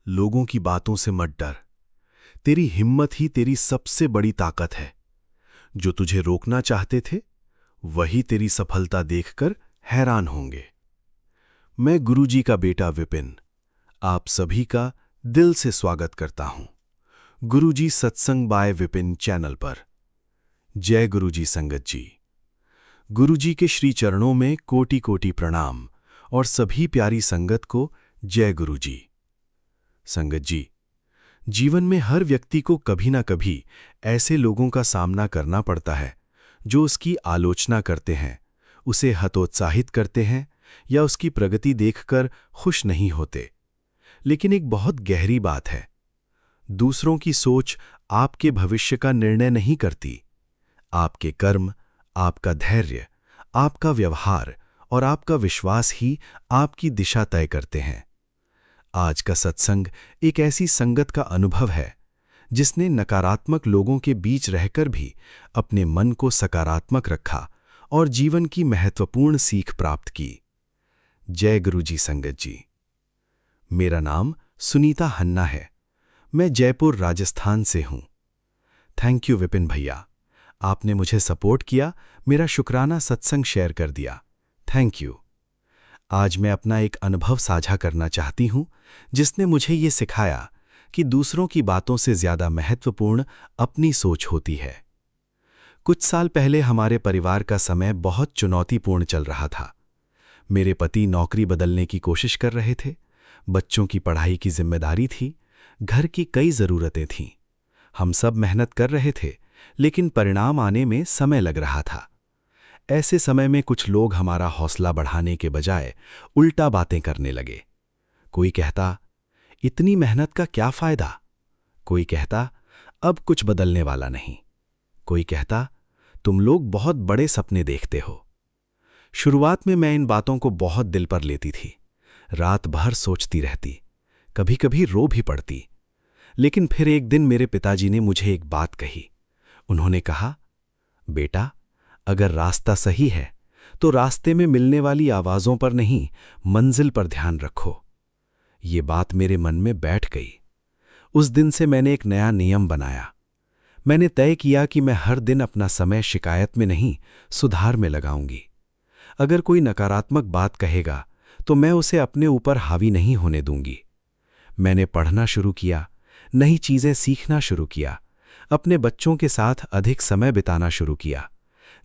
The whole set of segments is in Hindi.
लोगों की बातों से मत डर। तेरी हिम्मत ही तेरी सबसे बड़ी ताकत है। जो तुझे रोकना चाहते थे वही तेरी सफलता देखकर हैरान होंगे। मैं गुरुजी का बेटा विपिन आप सभी का दिल से स्वागत करता हूं गुरुजी सत्संग बाय विपिन चैनल पर। जय गुरुजी संगत जी। गुरुजी के श्री चरणों में कोटि कोटि प्रणाम और सभी प्यारी संगत को जय गुरुजी। संगत जी, जीवन में हर व्यक्ति को कभी ना कभी ऐसे लोगों का सामना करना पड़ता है जो उसकी आलोचना करते हैं, उसे हतोत्साहित करते हैं या उसकी प्रगति देखकर खुश नहीं होते। लेकिन एक बहुत गहरी बात है, दूसरों की सोच आपके भविष्य का निर्णय नहीं करती। आपके कर्म, आपका धैर्य, आपका व्यवहार और आपका विश्वास ही आपकी दिशा तय करते हैं। आज का सत्संग एक ऐसी संगत का अनुभव है जिसने नकारात्मक लोगों के बीच रहकर भी अपने मन को सकारात्मक रखा और जीवन की महत्वपूर्ण सीख प्राप्त की। जय गुरुजी संगत जी। मेरा नाम सुनीता हन्ना है। मैं जयपुर राजस्थान से हूं। थैंक यू विपिन भैया, आपने मुझे सपोर्ट किया, मेरा शुक्राना सत्संग शेयर कर दिया। Thank you. आज मैं अपना एक अनुभव साझा करना चाहती हूं जिसने मुझे ये सिखाया कि दूसरों की बातों से ज्यादा महत्वपूर्ण अपनी सोच होती है। कुछ साल पहले हमारे परिवार का समय बहुत चुनौतीपूर्ण चल रहा था। मेरे पति नौकरी बदलने की कोशिश कर रहे थे, बच्चों की पढ़ाई की जिम्मेदारी थी, घर की कई जरूरतें थीं। हम सब मेहनत कर रहे थे, लेकिन परिणाम आने में समय लग रहा था। ऐसे समय में कुछ लोग हमारा हौसला बढ़ाने के बजाय उल्टा बातें करने लगे। कोई कहता, इतनी मेहनत का क्या फायदा? कोई कहता, अब कुछ बदलने वाला नहीं। कोई कहता, तुम लोग बहुत बड़े सपने देखते हो। शुरुआत में मैं इन बातों को बहुत दिल पर लेती थी, रात भर सोचती रहती, कभी कभी रो भी पड़ती। लेकिन फिर एक दिन मेरे पिताजी ने मुझे एक बात कही। उन्होंने कहा, बेटा, अगर रास्ता सही है तो रास्ते में मिलने वाली आवाजों पर नहीं, मंजिल पर ध्यान रखो। ये बात मेरे मन में बैठ गई। उस दिन से मैंने एक नया नियम बनाया। मैंने तय किया कि मैं हर दिन अपना समय शिकायत में नहीं, सुधार में लगाऊंगी। अगर कोई नकारात्मक बात कहेगा तो मैं उसे अपने ऊपर हावी नहीं होने दूंगी। मैंने पढ़ना शुरू किया, नई चीजें सीखना शुरू किया, अपने बच्चों के साथ अधिक समय बिताना शुरू किया,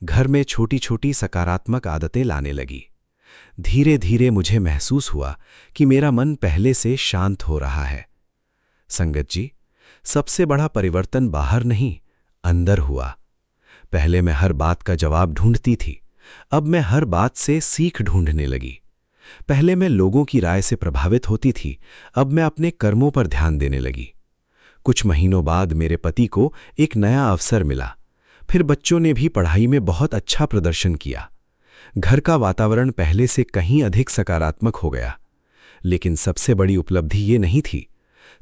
घर में छोटी छोटी सकारात्मक आदतें लाने लगी। धीरे धीरे मुझे महसूस हुआ कि मेरा मन पहले से शांत हो रहा है। संगत जी, सबसे बड़ा परिवर्तन बाहर नहीं, अंदर हुआ। पहले मैं हर बात का जवाब ढूंढती थी, अब मैं हर बात से सीख ढूंढने लगी। पहले मैं लोगों की राय से प्रभावित होती थी, अब मैं अपने कर्मों पर ध्यान देने लगी। कुछ महीनों बाद मेरे पति को एक नया अवसर मिला। फिर बच्चों ने भी पढ़ाई में बहुत अच्छा प्रदर्शन किया। घर का वातावरण पहले से कहीं अधिक सकारात्मक हो गया। लेकिन सबसे बड़ी उपलब्धि ये नहीं थी।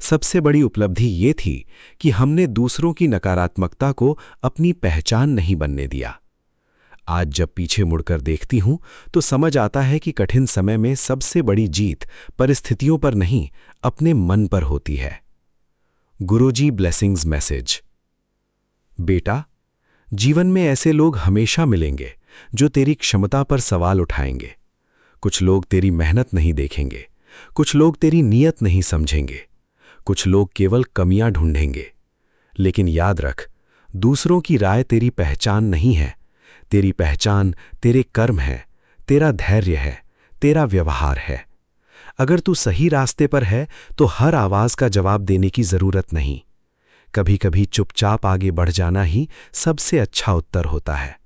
सबसे बड़ी उपलब्धि ये थी कि हमने दूसरों की नकारात्मकता को अपनी पहचान नहीं बनने दिया। आज जब पीछे मुड़कर देखती हूं तो समझ आता है कि कठिन समय में सबसे बड़ी जीत परिस्थितियों पर नहीं, अपने मन पर होती है। गुरुजी ब्लेसिंग्स मैसेज। बेटा, जीवन में ऐसे लोग हमेशा मिलेंगे जो तेरी क्षमता पर सवाल उठाएंगे। कुछ लोग तेरी मेहनत नहीं देखेंगे, कुछ लोग तेरी नीयत नहीं समझेंगे, कुछ लोग केवल कमियां ढूंढेंगे। लेकिन याद रख, दूसरों की राय तेरी पहचान नहीं है। तेरी पहचान तेरे कर्म है, तेरा धैर्य है, तेरा व्यवहार है। अगर तू सही रास्ते पर है तो हर आवाज का जवाब देने की जरूरत नहीं। कभी कभी चुपचाप आगे बढ़ जाना ही सबसे अच्छा उत्तर होता है।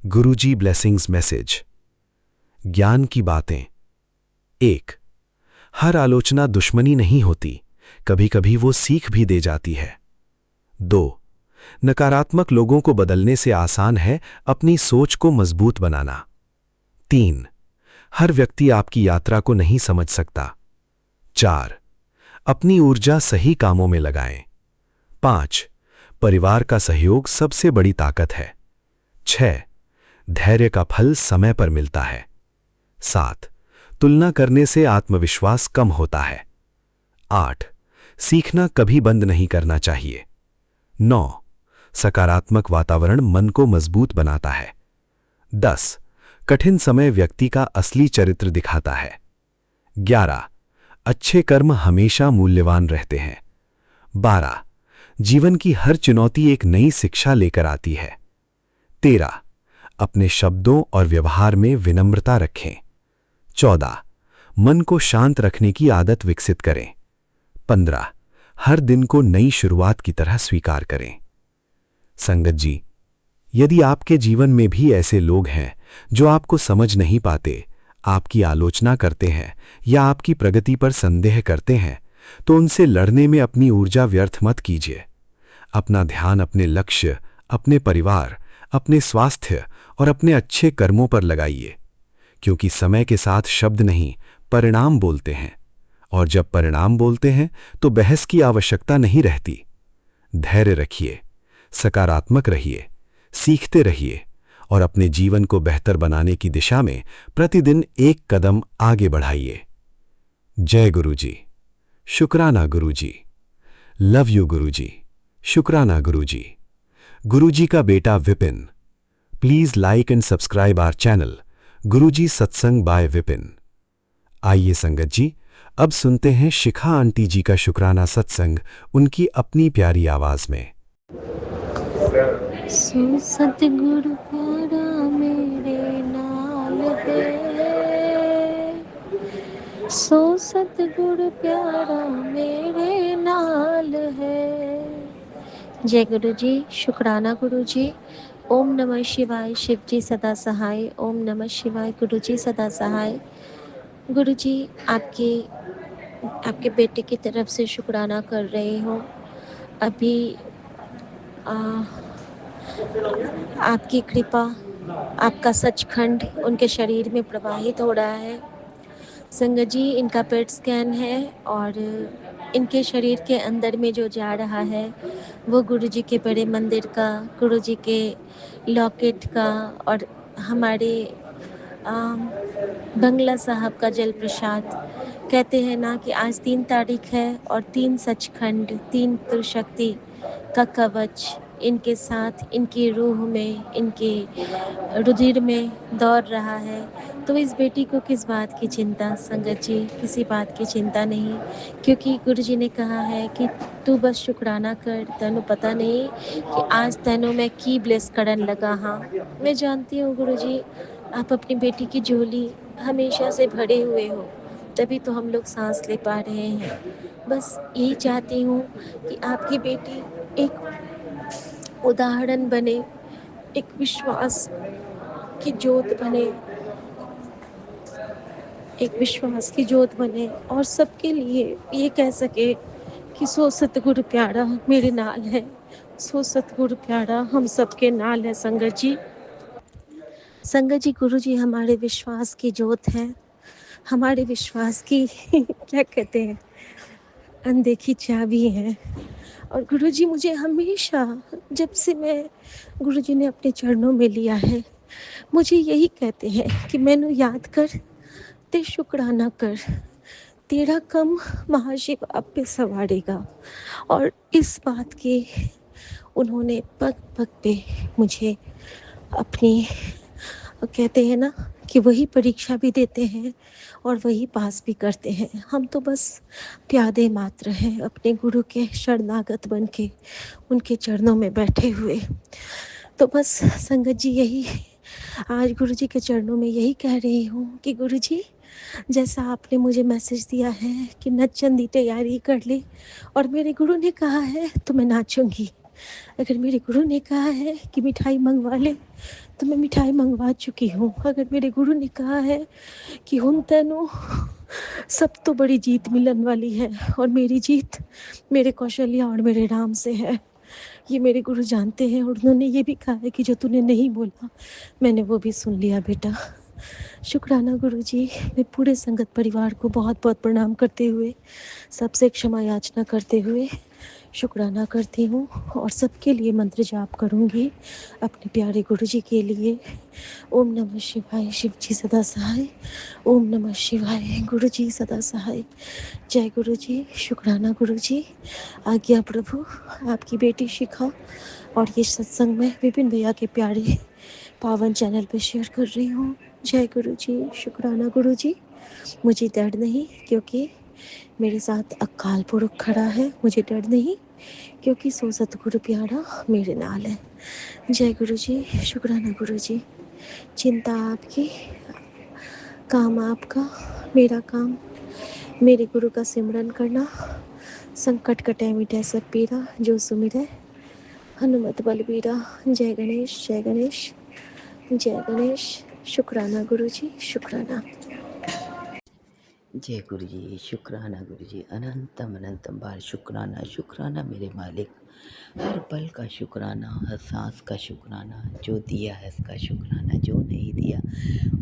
गुरुजी ब्लेसिंग्स मैसेज। ज्ञान की बातें। 1. हर आलोचना दुश्मनी नहीं होती, कभी कभी वो सीख भी दे जाती है। 2. नकारात्मक लोगों को बदलने से आसान है अपनी सोच को मजबूत बनाना। 3. हर व्यक्ति आपकी यात्रा को नहीं समझ सकता। 4. अपनी ऊर्जा सही कामों में लगाएं। 5. परिवार का सहयोग सबसे बड़ी ताकत है। 6. धैर्य का फल समय पर मिलता है। 7. तुलना करने से आत्मविश्वास कम होता है। 8. सीखना कभी बंद नहीं करना चाहिए. 9. सकारात्मक वातावरण मन को मजबूत बनाता है. 10. कठिन समय व्यक्ति का असली चरित्र दिखाता है. 11. अच्छे कर्म हमेशा मूल्यवान रहते हैं. 12. जीवन की हर चुनौती एक नई शिक्षा लेकर आती है. 13. अपने शब्दों और व्यवहार में विनम्रता रखें. 14. मन को शांत रखने की आदत विकसित करें. 15. हर दिन को नई शुरुआत की तरह स्वीकार करें. संगत जी, यदि आपके जीवन में भी ऐसे लोग हैं जो आपको समझ नहीं पाते, आपकी आलोचना करते हैं या आपकी प्रगति पर संदेह करते हैं, तो उनसे लड़ने में अपनी ऊर्जा व्यर्थ मत कीजिए. अपना ध्यान अपने लक्ष्य, अपने परिवार, अपने स्वास्थ्य और अपने अच्छे कर्मों पर लगाइए, क्योंकि समय के साथ शब्द नहीं, परिणाम बोलते हैं. और जब परिणाम बोलते हैं तो बहस की आवश्यकता नहीं रहती. धैर्य रखिए, सकारात्मक रहिए, सीखते रहिए और अपने जीवन को बेहतर बनाने की दिशा में प्रतिदिन एक कदम आगे बढ़ाइए. जय गुरुजी. शुक्राना गुरुजी. लव यू गुरुजी. शुक्राना गुरुजी. गुरुजी का बेटा Vipin. Please like and subscribe our channel Guruji Satsang by Vipin. आइए संगत जी, अब सुनते हैं शिखा आंटी जी का शुक्राना सत्संग उनकी अपनी प्यारी आवाज में. सो सतगुरु प्यारा मेरे नाल है, सो सतगुरु प्यारा मेरे नाल है. जय गुरु जी. शुक्राना गुरु जी. ओम नमः शिवाय. शिव जी सदा सहाय. ओम नमः शिवाय. गुरु जी सदा सहाय. गुरु जी, आपके बेटे की तरफ से शुक्राना कर रही हूँ. अभी आपकी कृपा, आपका सचखंड उनके शरीर में प्रवाहित हो रहा है. संगत जी, इनका पेट स्कैन है और इनके शरीर के अंदर में जो जा रहा है वो गुरु जी के बड़े मंदिर का, गुरु जी के लॉकेट का और हमारे बंगला साहब का जल प्रसाद. कहते हैं ना कि आज 3 तारीख है और 3 सचखंड, 3 त्रिशक्ति का कवच इनके साथ, इनकी रूह में, इनके रुधिर में दौड़ रहा है. तो इस बेटी को किस बात की चिंता संगत जी, किसी बात की चिंता नहीं, क्योंकि गुरु जी ने कहा है कि तू बस शुक्राना कर. तेनू पता नहीं कि आज तेनू मैं की ब्लेस करन लगा. हाँ, मैं जानती हूँ गुरु जी, आप अपनी बेटी की झोली हमेशा से भरे हुए हो, तभी तो हम लोग सांस ले पा रहे हैं. बस यही चाहती हूँ कि आपकी बेटी एक उदाहरण बने, एक विश्वास की ज्योत बने, एक विश्वास की ज्योत बने और सबके लिए ये कह सके कि सो सतगुरु प्यारा मेरे नाल है, सो सतगुरु प्यारा हम सबके नाल है. संगत जी, संगत जी, गुरु जी हमारे विश्वास की ज्योत है, हमारे विश्वास की क्या कहते हैं, अनदेखी चाबी है. और गुरु जी मुझे हमेशा, जब से मैं गुरु जी ने अपने चरणों में लिया है, मुझे यही कहते हैं कि मैनू याद कर ते शुक्राना कर, तेरा कम महाशिव आप पे सवारेगा. और इस बात के उन्होंने पग पग पे मुझे अपनी, कहते हैं ना कि वही परीक्षा भी देते हैं और वही पास भी करते हैं. हम तो बस प्यादे मात्र हैं, अपने गुरु के शरणागत बन के उनके चरणों में बैठे हुए. तो बस संगत जी, यही आज गुरु जी के चरणों में यही कह रही हूँ कि गुरु जी, जैसा आपने मुझे मैसेज दिया है कि नचन दी तैयारी कर ले, और मेरे गुरु ने कहा है तो मैं नाचूंगी. अगर मेरे गुरु ने कहा है कि मिठाई मंगवा ले तो मैं मिठाई मंगवा चुकी हूँ. अगर मेरे गुरु ने कहा है कि हुन तैनू सब तो बड़ी जीत मिलन वाली है, और मेरी जीत मेरे कौशल्या और मेरे राम से है, ये मेरे गुरु जानते हैं. और उन्होंने ये भी कहा है कि जो तूने नहीं बोला मैंने वो भी सुन लिया बेटा. शुक्राना गुरु जी. मैं पूरे संगत परिवार को बहुत बहुत प्रणाम करते हुए, सबसे क्षमा याचना करते हुए शुक्राना करती हूँ और सबके लिए मंत्र जाप करूँगी, अपने प्यारे गुरुजी के लिए। ओम नमः शिवाय, शिव जी सदा सहाय। ओम नमः शिवाय, गुरुजी सदा सहाय। जय गुरुजी, शुक्राना गुरुजी। आज्ञा प्रभु, आपकी बेटी शिखा और ये सत्संग मैं विपिन भैया के प्यारे पावन चैनल पे शेयर कर रही हूँ। जय गुरुजी, शुक्राना गुरुजी। मुझे डर नहीं, क्योंकि मेरे साथ अकाल पुरख खड़ा है। मुझे डर नहीं, क्योंकि सो सतगुरु प्यारा मेरे नाल है। जय गुरुजी, शुक्राना गुरुजी। चिंता आपकी, काम आपका, मेरा काम मेरे गुरु का सिमरन करना। संकट कटे मिटे सब पीरा, जो सुमिरै हनुमत बलबीरा। जय गणेश, जय गणेश, जय गणेश। शुक्राना गुरुजी, शुक्राना। जय गुरु जी, शुक्राना गुरु जी, अनंतम अनंतम बार शुक्राना शुक्राना मेरे मालिक। हर पल का शुक्राना, हर सांस का शुक्राना, जो दिया है उसका शुक्राना, जो नहीं दिया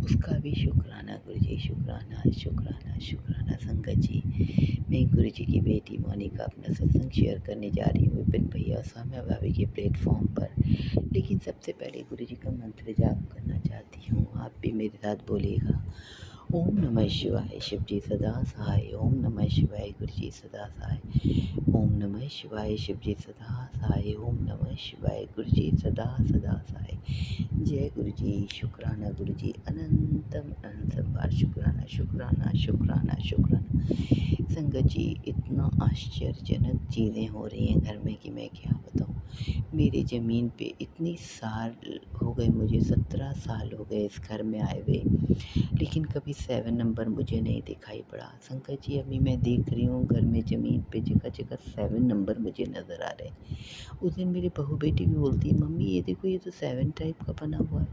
उसका भी शुक्राना गुरु जी। शुक्राना शुक्राना शुक्राना। संगत जी, मैं गुरु जी की बेटी मोनिका अपना सत्संग शेयर करने जा रही हूँ विपिन भैया और साम्या भाभी के प्लेटफॉर्म पर। लेकिन सबसे पहले गुरु जी का मंत्र जाप करना चाहती हूँ, आप भी मेरे साथ बोलिएगा। ओम नमः शिवाय, शिव जी सदा सहाय। ओम नमः शिवाय, गुरु जी सदा सहाय। ओम नमः शिवाय, शिव जी सदा सहाय। ओम नमः शिवाय, गुरु जी सदा सदा सहाय। जय गुरु जी, शुक्राना गुरु जी, अनंतम अनंतम बार शुक्राना शुक्राना शुक्राना शुक्राना। संगत जी, इतना आश्चर्यजनक चीज़ें हो रही हैं घर में कि मैं क्या बताऊँ। मेरी ज़मीन पे इतनी साल हो गए, मुझे 17 साल हो गए इस घर में आए हुए, लेकिन कभी 7 नंबर मुझे नहीं दिखाई पड़ा। शंकर जी, अभी मैं देख रही हूँ घर में ज़मीन पे जगह जगह 7 नंबर मुझे नज़र आ रहे हैं। उस दिन मेरी बहू बेटी भी बोलती है, मम्मी ये देखो, ये तो 7 टाइप का बना हुआ है।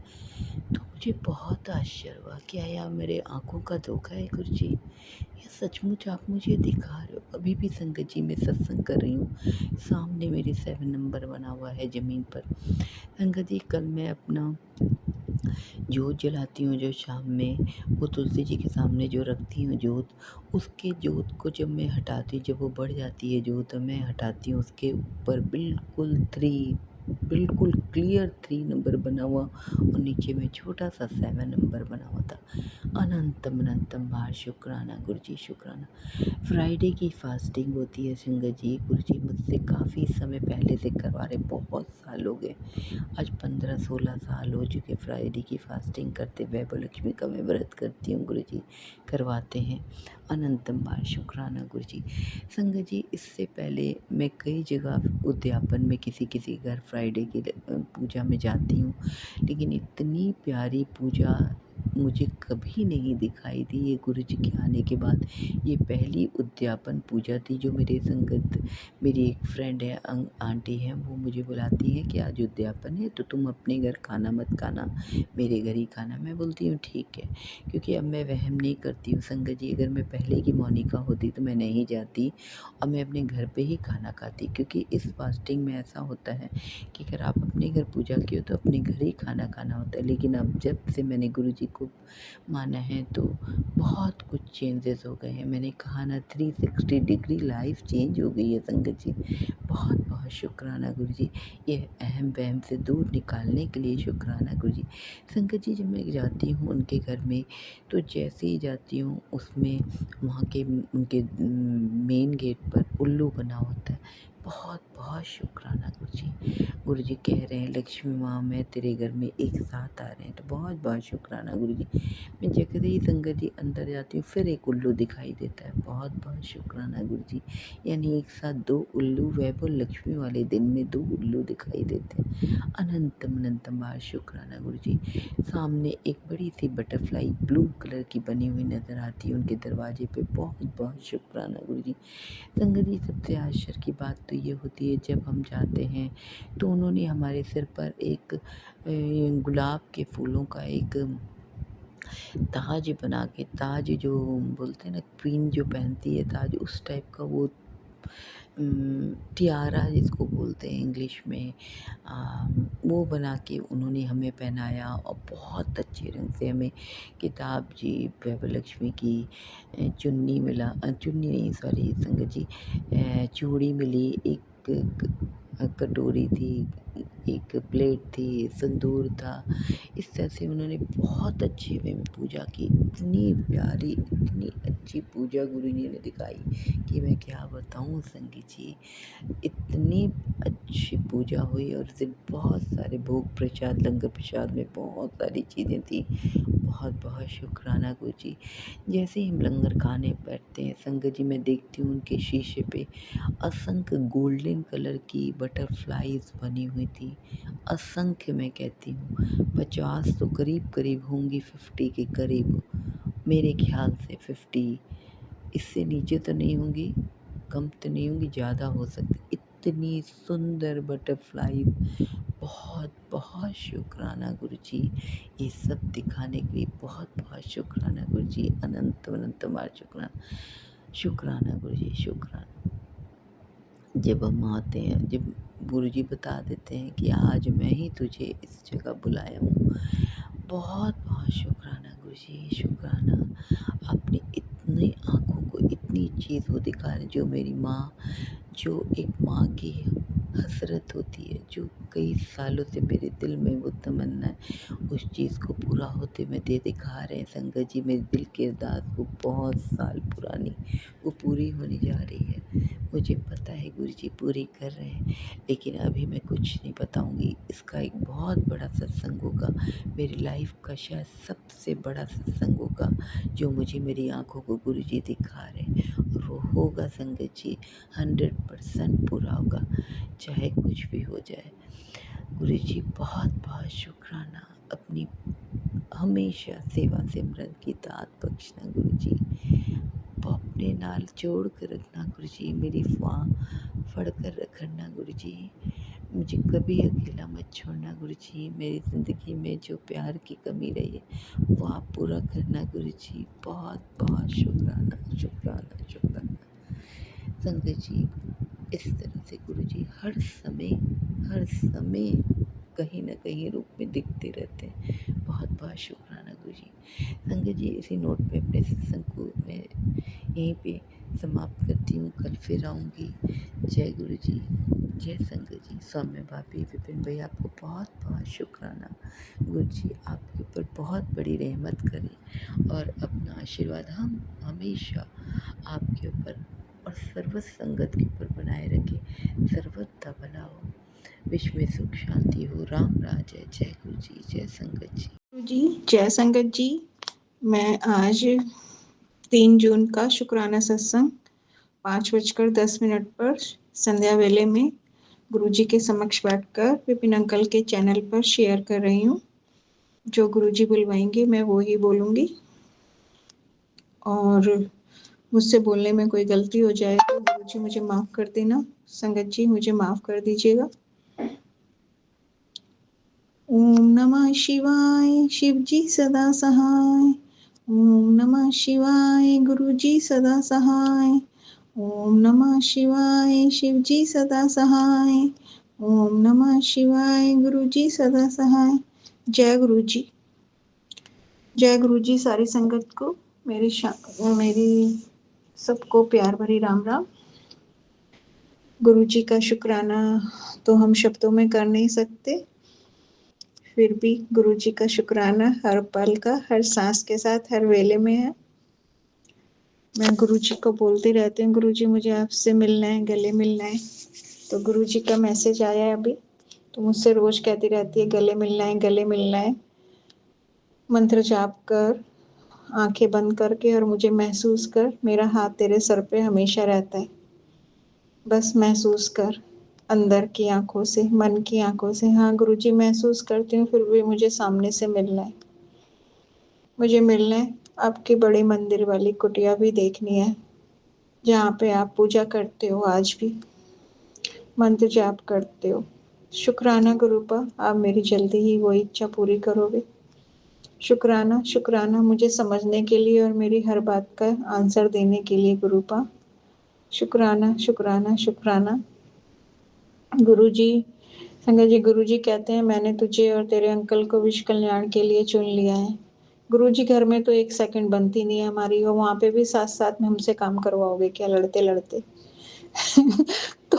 तो मुझे बहुत आश्चर्य हुआ, क्या यार मेरे आँखों का धोखा है गुरु जी, या सचमुच आप मुझे दिखा रहे हो। अभी भी संगत जी मैं सत्संग कर रही हूँ, सामने मेरे 7 नंबर बना हुआ है ज़मीन पर। संगत जी, कल मैं अपना जोत जलाती हूँ जो शाम में, वो तुलसी जी के सामने जो रखती हूँ जोत, उसके जोत को जब मैं हटाती, जब वो बढ़ जाती है जोत, मैं हटाती हूँ, उसके ऊपर बिल्कुल क्लियर 3 नंबर बना हुआ और नीचे में छोटा सा 7 नंबर बना हुआ था। अनंतम अनंतम बार शुक्राना गुरु जी, शुक्राना। फ्राइडे की फास्टिंग होती है संगत जी, गुरु जी मुझसे काफ़ी समय पहले से करवा रहे, बहुत साल हो गए, आज 15-16 साल हो चुके फ्राइडे की फास्टिंग करते। वैभव लक्ष्मी का मैं व्रत करती हूँ, गुरु जी करवाते हैं। अनंतम बार शुक्राना गुरु जी। संगत जी, इससे पहले मैं कई जगह उद्यापन में किसी किसी घर फ्राइडे की पूजा में जाती हूँ, लेकिन इतनी प्यारी पूजा मुझे कभी नहीं दिखाई दी। ये गुरु जी के आने के बाद ये पहली उद्यापन पूजा थी जो मेरे संगत, मेरी एक फ्रेंड है, आंटी हैं, वो मुझे बुलाती हैं कि आज उद्यापन है तो तुम अपने घर खाना मत खाना, मेरे घर ही खाना। मैं बोलती हूँ ठीक है, क्योंकि अब मैं वहम नहीं करती हूँ संगत जी। अगर मैं पहले की मोनिका होती तो मैं नहीं जाती और मैं अपने घर पे ही खाना खाती, क्योंकि इस फास्टिंग में ऐसा होता है कि अगर आप अपने घर पूजा की हो तो अपने घर ही खाना खाना होता है। लेकिन अब जब से मैंने गुरु जी को माना है तो बहुत कुछ चेंजेस हो गए हैं। मैंने कहा ना, 360 डिग्री लाइफ चेंज हो गई है संगत जी। बहुत बहुत शुक्राना गुरु जी, ये अहम वहम से दूर निकालने के लिए शुक्राना गुरु जी। संगत जी, जब मैं जाती हूँ उनके घर में तो जैसे ही जाती हूँ उसमें वहाँ के उनके मेन गेट पर उल्लू बना होता है। बहुत बहुत शुक्राना गुरु जी। गुरु जी कह रहे हैं लक्ष्मी माँ मैं तेरे घर में एक साथ आ रहे हैं, तो बहुत बहुत शुक्राना गुरु जी। मैं जैसे ही संगत जी अंदर जाती हूँ फिर एक उल्लू दिखाई देता है। बहुत बहुत शुक्राना गुरु जी। यानी एक साथ 2 उल्लू, वैभव लक्ष्मी वाले दिन में 2 उल्लू दिखाई देते हैं। अनंतम अनंतम बार शुक्राना गुरु जी। सामने एक बड़ी सी बटरफ्लाई ब्लू कलर की बनी हुई नज़र आती है उनके दरवाजे पे। बहुत बहुत शुक्राना गुरु जी। संगत जी, सबसे आश्चर्य की बात तो ये होती है जब हम जाते हैं तो उन्होंने हमारे सिर पर एक गुलाब के फूलों का एक ताज बना के, ताज जो बोलते हैं ना, क्वीन जो पहनती है ताज, उस टाइप का वो टियारा जिसको बोलते हैं इंग्लिश में, वो बना के उन्होंने हमें पहनाया और बहुत अच्छे रंग से हमें किताब जी वैभव लक्ष्मी की चुन्नी मिला, चुन्नी नहीं सॉरी संगत जी, चूड़ी मिली, एक कटोरी थी, एक प्लेट थी, संदूर था। इस तरह से उन्होंने बहुत अच्छे वे में पूजा की, इतनी प्यारी, इतनी अच्छी पूजा गुरु जी ने दिखाई कि मैं क्या बताऊँ संगीत जी। इतनी अच्छी पूजा हुई और उस दिन बहुत सारे भोग प्रसाद, लंगर प्रसाद में बहुत सारी चीज़ें थी। बहुत बहुत शुक्राना गुरु जी। जैसे ही हम लंगर खाने बैठते हैं संगत जी, मैं देखती हूँ उनके शीशे पे असंख्य गोल्डन कलर की बटरफ्लाइज बनी हुई थी। असंख्य मैं कहती हूँ, 50 तो करीब करीब होंगी, 50 के करीब मेरे ख्याल से 50, इससे नीचे तो नहीं होंगी, कम तो नहीं होंगी, ज़्यादा हो सकती। इतनी सुंदर बटरफ्लाई, बहुत बहुत शुक्राना गुरु जी। ये सब दिखाने के लिए बहुत बहुत शुक्राना गुरु जी, अनंत अनंत बार शुक्राना, शुक्राना गुरु जी, शुक्राना। जब हम आते हैं, जब गुरु जी बता देते हैं कि आज मैं ही तुझे इस जगह बुलाया हूँ, बहुत बहुत शुक्राना गुरु जी, शुक्राना। आपने इतनी आँखों को इतनी चीज़ वो दिखा रहे, जो मेरी माँ, जो एक माँ की हसरत होती है, जो कई सालों से मेरे दिल में वो तमन्ना है, उस चीज़ को पूरा होते में दे दिखा रहे हैं संगत जी। मेरे दिल की अरदास वो बहुत साल पुरानी वो पूरी होने जा रही है। मुझे पता है गुरु जी पूरी कर रहे हैं, लेकिन अभी मैं कुछ नहीं बताऊंगी। इसका एक बहुत बड़ा सत्संग होगा, मेरी लाइफ का शायद सबसे बड़ा सत्संग होगा, जो मुझे मेरी आंखों को गुरु जी दिखा रहे हैं, और वो होगा संगत जी 100% पूरा होगा, चाहे कुछ भी हो जाए। गुरु जी बहुत बहुत शुक्राना, अपनी हमेशा सेवा सिमरन की दात बख्शना गुरु जी। अपने नाल जोड़ कर रखना गुरु जी, मेरी फाँ फड़ कर रखना गुरु जी, मुझे कभी अकेला मत छोड़ना गुरु जी। मेरी ज़िंदगी में जो प्यार की कमी रही है वो आप पूरा करना गुरु जी। बहुत बहुत शुक्राना, शुक्राना, शुक्राना संगत जी। इस तरह से गुरु जी हर समय कहीं ना कहीं रूप में दिखते रहते हैं। बहुत बहुत शुक्राना गुरु जी। संगत जी, इसी नोट पे अपने सत्संग को मैं यहीं पे समाप्त करती हूँ, कल फिर आऊँगी। जय गुरु जी, जय संगत जी। सौम्य भाभी, विपिन भाई, आपको बहुत बहुत शुक्राना। गुरु जी आपके ऊपर बहुत बड़ी रहमत करें और अपना आशीर्वाद हम हमेशा आपके ऊपर और सर्व संगत के ऊपर बनाए रखें। सर्वथा भला हो, विश्व में सुख शांति हो। राम राज है। जय गुरु जी, जय संगत जी। गुरु जी, जय संगत जी। मैं आज 3 जून का शुक्राना सत्संग 5:10 पर संध्या वेले में गुरु जी के समक्ष बैठकर विपिन अंकल के चैनल पर शेयर कर रही हूँ। जो गुरु जी बुलवाएंगे मैं वो ही बोलूँगी, और मुझसे बोलने में कोई गलती हो जाए तो गुरु जी मुझे माफ़ कर देना। संगत जी मुझे माफ़ कर दीजिएगा। ओम नमः शिवाय, शिव जी सदा सहाय। ओम नमः शिवाय, गुरु जी सदा सहाय। ओम नमः शिवाय, शिव जी सदा सहाय। ओम नमः शिवाय, गुरु जी सदा सहाय। जय गुरु जी। जय गुरु जी। सारी संगत को मेरी सबको प्यार भरी राम राम। गुरु जी का शुक्राना तो हम शब्दों में कर नहीं सकते, फिर भी गुरु जी का शुक्राना हर पल का, हर सांस के साथ, हर वेले में है। मैं गुरु जी को बोलती रहती हूँ, गुरु जी मुझे आपसे मिलना है, गले मिलना है। तो गुरु जी का मैसेज आया है अभी, तो मुझसे रोज कहती रहती है गले मिलना है, गले मिलना है। मंत्र जाप कर, आंखें बंद करके, और मुझे महसूस कर, मेरा हाथ तेरे सर पे हमेशा रहता है। बस महसूस कर, अंदर की आंखों से, मन की आंखों से। हाँ गुरु जी महसूस करती हूँ, फिर भी मुझे सामने से मिलना है। मुझे मिलना है, आपकी बड़े मंदिर वाली कुटिया भी देखनी है, जहाँ पे आप पूजा करते हो, आज भी मंत्र जाप करते हो। शुक्राना गुरुपा, आप मेरी जल्दी ही वो इच्छा पूरी करोगे। शुक्राना, शुक्राना मुझे समझने के लिए और मेरी हर बात का आंसर देने के लिए गुरुपा। शुक्राना शुक्राना शुक्राना। गुरुजी, संगत जी, गुरुजी कहते हैं मैंने तुझे और तेरे अंकल को विश्व कल्याण के लिए चुन लिया है। गुरुजी, घर में तो 1 सेकंड बनती नहीं है हमारी, और वहाँ पे भी साथ-साथ में हमसे काम करवाओगे क्या लड़ते-लड़ते? तो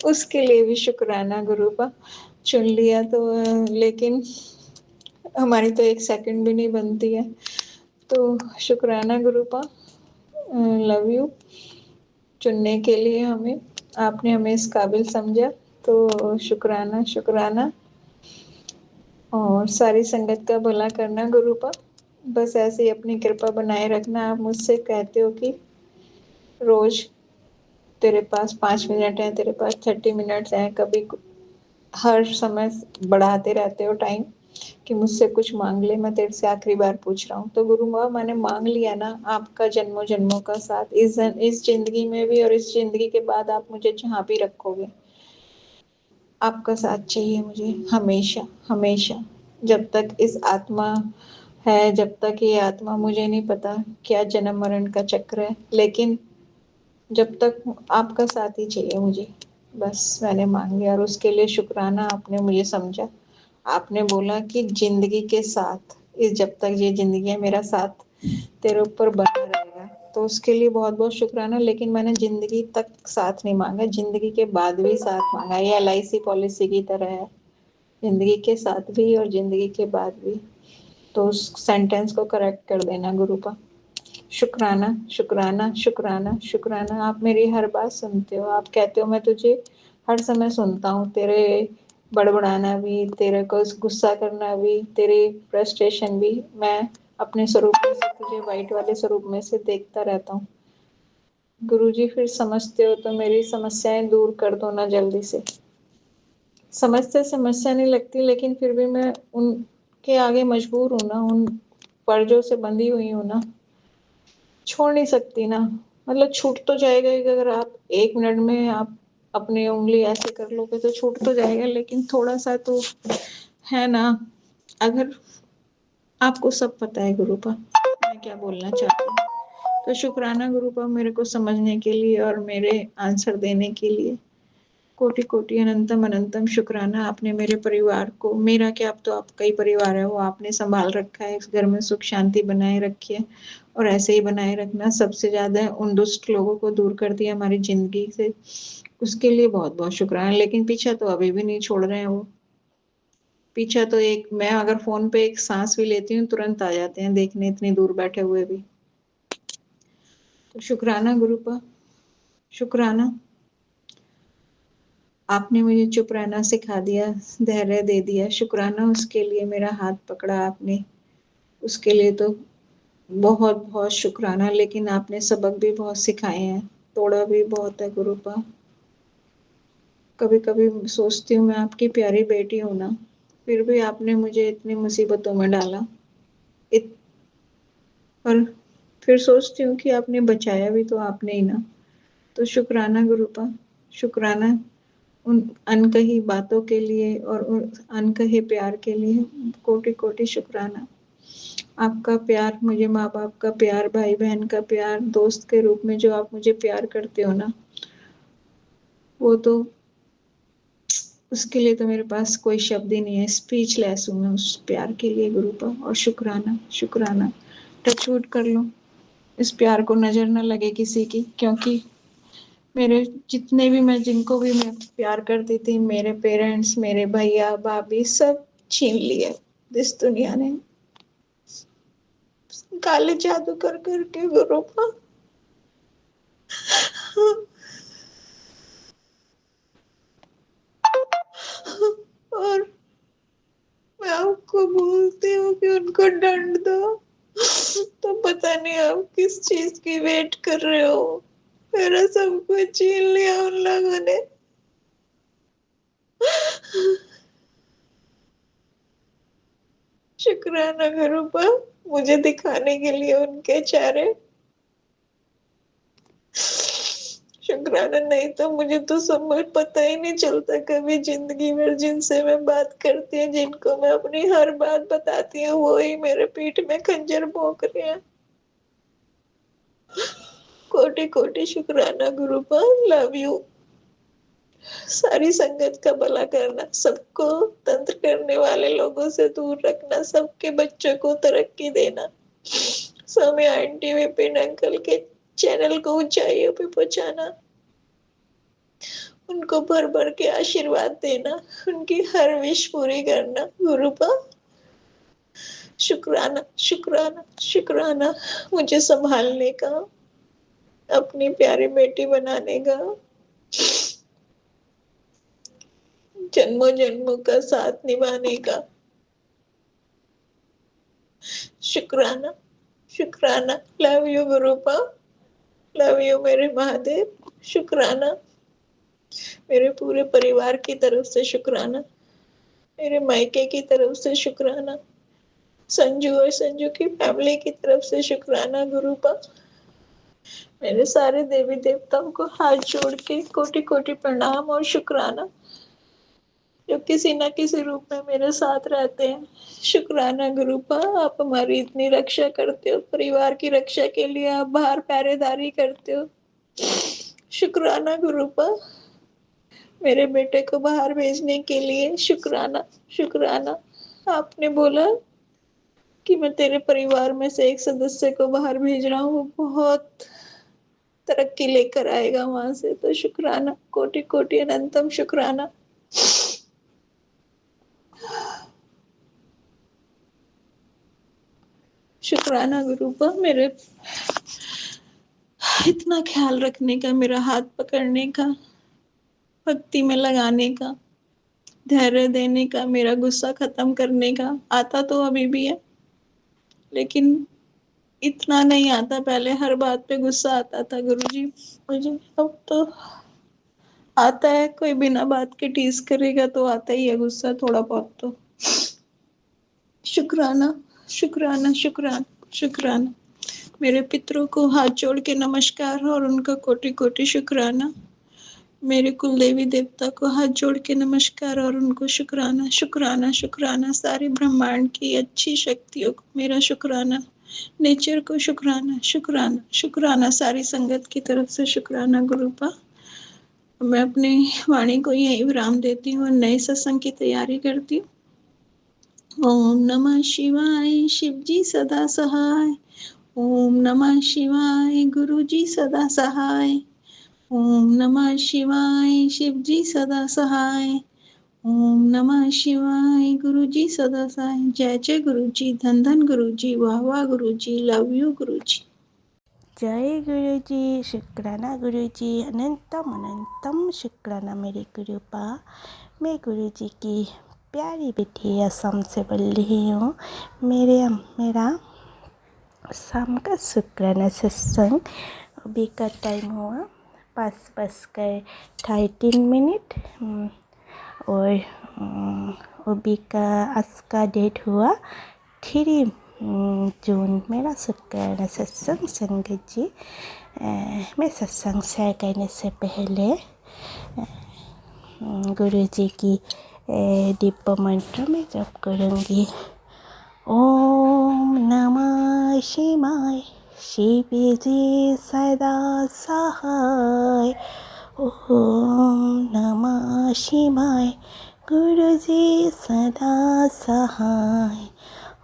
उसके लिए भी शुक्राना गुरुपा, चुन लिया तो लेकिन हमारी तो 1 सेकंड भी नहीं बनती है। तो शुक्राना गुरुपा, लव यू। चुनने के लिए हमें, आपने हमें इस काबिल समझा, तो शुक्राना शुक्राना। और सारी संगत का भला करना गुरुपा, बस ऐसे ही अपनी कृपा बनाए रखना। आप मुझसे कहते हो कि रोज तेरे पास 5 मिनट है, तेरे पास 30 मिनट्स हैं, कभी हर समय बढ़ाते रहते हो टाइम कि मुझसे कुछ मांग ले, मैं तेरे से आखिरी बार पूछ रहा हूँ। तो गुरु माँ, मैंने मांग लिया ना आपका जन्मों जन्मों का साथ, इस जिंदगी में भी और इस जिंदगी के बाद आप मुझे जहाँ भी रखोगे, आपका साथ चाहिए मुझे हमेशा हमेशा। जब तक इस आत्मा है, जब तक ये आत्मा, मुझे नहीं पता क्या जन्म मरण का चक्र है, लेकिन जब तक आपका साथ ही चाहिए मुझे, बस मैंने मांग लिया। और उसके लिए शुक्राना, आपने मुझे समझा। आपने बोला कि जिंदगी के साथ, इस जब तक ये जिंदगी है मेरा साथ तेरे ऊपर बना रहेगा, तो उसके लिए बहुत बहुत शुक्राना। लेकिन मैंने जिंदगी तक साथ नहीं मांगा, जिंदगी के बाद भी साथ मांगा। ये LIC पॉलिसी की तरह है, जिंदगी के साथ भी और जिंदगी के बाद भी। तो उस सेंटेंस को करेक्ट कर देना गुरुपा। शुक्राना शुक्राना शुक्राना शुक्राना। आप मेरी हर बात सुनते हो, आप कहते हो मैं तुझे हर समय सुनता हूँ, तेरे बड़बड़ाना भी, तेरे को गुस्सा करना भी, तेरी फ्रस्ट्रेशन भी, मैं अपने स्वरूप में से तुझे वाइट वाले स्वरूप में से देखता रहता हूँ। गुरुजी, फिर समझते हो तो मेरी समस्याएं दूर कर दो ना जल्दी से। समस्या नहीं लगती, लेकिन फिर भी मैं उनके आगे मजबूर हूँ ना, उन पर्जों से बंधी हुई हूँ ना, छोड़ नहीं सकती ना। मतलब छूट तो जाएगा ही, अगर आप 1 मिनट में आप अपनी उंगली ऐसे कर लोगे तो छूट तो जाएगा, लेकिन थोड़ा सा तो है ना। अगर आपको सब पता है गुरुपा मैं क्या बोलना चाहती हूँ, तो शुक्राना गुरुपा मेरे को समझने के लिए और मेरे आंसर देने के लिए। कोटि कोटि अनंतम अनंतम शुक्राना। आपने मेरे परिवार को, मेरा क्या, अब तो आपका ही परिवार है, वो आपने संभाल रखा है, इस घर में सुख शांति बनाए रखी है, और ऐसे ही बनाए रखना। सबसे ज्यादा उन दुष्ट लोगों को दूर कर दिया हमारी जिंदगी से, उसके लिए बहुत बहुत शुक्राना। लेकिन पीछा तो अभी भी नहीं छोड़ रहे हैं वो। पीछा तो एक, मैं अगर फोन पे एक सांस भी लेती हूँ तुरंत आ जाते हैं देखने, इतनी दूर बैठे हुए भी। तो शुक्राना गुरुपा, शुक्राना। आपने मुझे चुप रहना सिखा दिया, धैर्य दे दिया, शुक्राना। उसके लिए मेरा हाथ पकड़ा आपने, उसके लिए तो बहुत बहुत शुक्राना। लेकिन आपने सबक भी बहुत सिखाए हैं, तोड़ा भी बहुत है गुरुपा। कभी कभी सोचती हूँ मैं आपकी प्यारी बेटी हूँ ना, फिर भी आपने मुझे इतनी मुसीबतों में डाला। और फिर सोचती हूँ कि आपने बचाया भी तो आपने ही ना। तो शुक्राना गुरुपा, शुक्राना उन अनकही बातों के लिए और उन अनकहे प्यार के लिए। कोटि कोटि शुक्राना। आपका प्यार, मुझे माँ बाप का प्यार, भाई बहन का प्यार, दोस्त के रूप में जो आप मुझे प्यार करते हो ना, वो तो, उसके लिए तो मेरे पास कोई शब्द ही नहीं है, स्पीचलेस हूँ मैं उस प्यार के लिए गुरुपा। और शुक्राना शुक्राना। टचवुड कर लो इस प्यार को नजर न लगे किसी की, क्योंकि मेरे जितने भी, मैं जिनको भी मैं प्यार करती थी, मेरे पेरेंट्स, मेरे भैया भाभी, सब छीन लिए इस दुनिया ने, काले जादू कर करके गुरुपा। और मैं आपको बोलती हूँ कि उनको दंड दो, तो पता नहीं आप किस चीज की वेट कर रहे हो। मेरा सब कुछ छीन लिया उन लोगों ने। शुक्राना गुरुपा, मुझे दिखाने के लिए उनके चेहरे। शुक्राना, नहीं तो मुझे तो समझ पता ही नहीं चलता कभी जिंदगी में। जिनसे मैं बात करती हूँ, जिनको मैं अपनी हर बात बताती हूँ, वो ही मेरे पीठ में खंजर भोंक रहे हैं। कोटि कोटि शुक्राना गुरुपा, लव यू। सारी संगत का भला करना, सबको तंत्र करने वाले लोगों से दूर रखना, सबके बच्चों को तरक्की देना, स्वामी आंटी विपिन अंकल के चैनल को ऊंचाइयों पे पहुंचाना, उनको भर भर के आशीर्वाद देना, उनकी हर विश पूरी करना गुरुपा। शुक्राना शुक्राना शुक्राना मुझे संभालने का, अपनी प्यारी बेटी बनाने का, जन्मों जन्मों का साथ निभाने का। शुक्राना शुक्राना, लव यू गुरुपा, लव यू मेरे महादेव। शुक्राना मेरे पूरे परिवार की तरफ से, शुक्राना मेरे मायके की तरफ से, शुक्राना संजू और संजू की फैमिली की तरफ से, शुक्राना गुरुपा। मेरे सारे देवी देवताओं को हाथ जोड़ के कोटि कोटि प्रणाम और शुक्राना, जो किसी न किसी रूप में मेरे साथ रहते हैं। शुक्राना गुरुपा, आप हमारी इतनी रक्षा करते हो, परिवार की रक्षा के लिए आप बाहर पहरेदारी करते हो। शुक्राना गुरुपा, मेरे बेटे को बाहर भेजने के लिए, शुक्राना शुक्राना। आपने बोला कि मैं तेरे परिवार में से एक सदस्य को बाहर भेज रहा हूँ, वो बहुत तरक्की लेकर आएगा वहां से, तो शुक्राना, कोटि कोटि अनंतम शुक्राना। शुक्राना गुरुपा, मेरे इतना ख्याल रखने का, मेरा हाथ पकड़ने का, भक्ति में लगाने का, धैर्य देने का, मेरा गुस्सा खत्म करने का। आता तो अभी भी है, लेकिन इतना नहीं आता। पहले हर बात पे गुस्सा आता था गुरुजी मुझे, अब तो आता है, कोई बिना बात के टीज करेगा तो आता ही है गुस्सा थोड़ा बहुत तो। शुक्राना शुक्राना शुक्राना शुक्राना, मेरे पितरों को हाथ जोड़ के नमस्कार और उनका कोटि कोटि शुक्राना। मेरे कुल देवी देवता को हाथ जोड़ के नमस्कार और उनको शुक्राना शुक्राना शुक्राना। सारे ब्रह्मांड की अच्छी शक्तियों को मेरा शुक्राना, नेचर को शुक्राना शुक्राना शुक्राना, सारी संगत की तरफ से शुक्राना गुरुपा। मैं अपनी वाणी को यही विराम देती हूँ और नए सत्संग की तैयारी करती हूँ। ओम नमः शिवाय, शिव जी सदा सहाय। ओम नमः शिवाय, गुरु जी सदा सहाय। ओम नमः शिवाय, शिव जी सदा सहाय। ओम नमः शिवाय, गुरु जी सदा सहाय। जय जय गुरु जी, धन धन गुरु जी, वाह वाह गुरु जी, लव यू गुरु जी। जय गुरु जी, शुक्राना गुरु जी, अनंतम अनंतम शुक्राना मेरे गुरुपा। मैं गुरु जी की प्यारी बेटी असम से बोल रही हूँ। मेरा शाम का शुक्राना सत्संग अभी का टाइम हुआ 5:13 और अभी का आज का डेट हुआ 3 जून। मेरा शुक्राना सत्संग संगत जी, मैं सत्संग शेयर करने से पहले गुरु जी की दिव्य मंत्र में जप करूँगी। ओम नमः शिवाय, शिव जी सदा सहाय। ओम नमः शिवाय, गुरु जी सदा सहाय।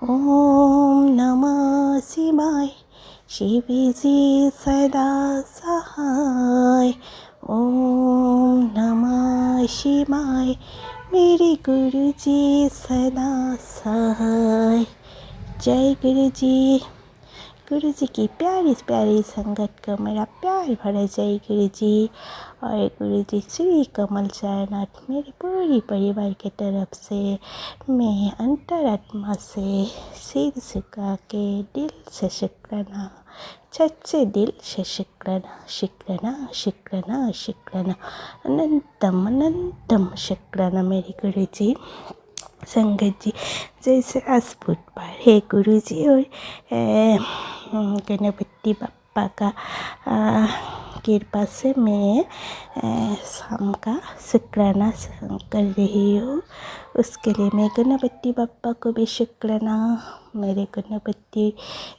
ओम नमः शिवाय, शिव जी सदा सहाय। ओम नमः शिवाय, मेरे गुरु जी सदा सहाय। जय गुरु जी। गुरु जी की प्यारी प्यारी संगत को मेरा प्यार भरा जय गुरु जी। और गुरु जी श्री कमल सारनाथ मेरे पूरी परिवार के तरफ से मैं अंतरात्मा से सिर झुका के दिल से शुक्राना, सच्चे दिल से शुक्राना शुक्राना शुक्राना शुक्राना, अनंतम अनंतम शुक्राना मेरे गुरु जी। संगत जी, जैसे आज बुधवार है गुरु जी और गणपति बप्पा का कृपा से मैं शाम का शुक्राना कर रही हूँ। उसके लिए मैं गणपति बप्पा को भी शुक्राना, मेरे गणपति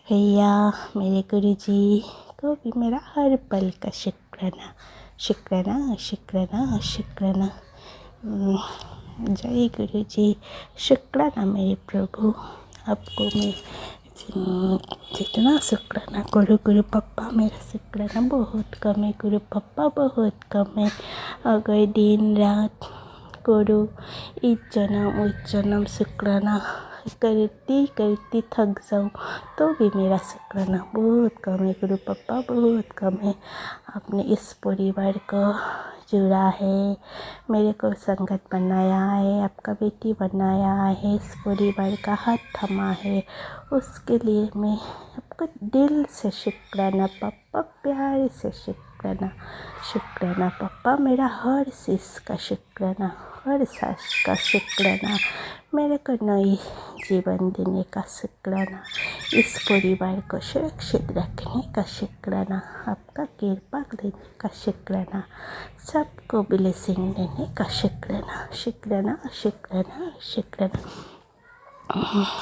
भैया, मेरे गुरु जी तो भी मेरा हर पल का शुक्राना, शुक्राना, शुक्राना, शुक्राना। जय गुरु जी। शुक्राना मेरे प्रभु, आपको मैं जितना शुक्राना करूँ गुरु पप्पा, मेरा शुक्राना बहुत कम है गुरु पप्पा, बहुत कम है। अगर दिन रात करो, इस जन्म उस जन्म शुक्राना करती करती थक जाऊँ तो भी मेरा शुक्राना बहुत कम है गुरु पप्पा, बहुत कम है। आपने इस परिवार को जुड़ा है, मेरे को संगत बनाया है, आपका बेटी बनाया है, इस परिवार का हाथ थमा है, उसके लिए मैं आपको दिल से शुक्राना पप्पा, प्यार से शुक्राना, शुक्राना पप्पा, मेरा हर चीज़ का शुक्राना, हर सांस का शुक्राना, मेरे को नई जीवन देने का शुक्राना, इस परिवार को सुरक्षित रखने का शुक्राना, आपका कृपा देने का शुक्राना, सबको ब्लेसिंग देने का शुक्राना, शुक्राना, शुक्राना, शुक्राना।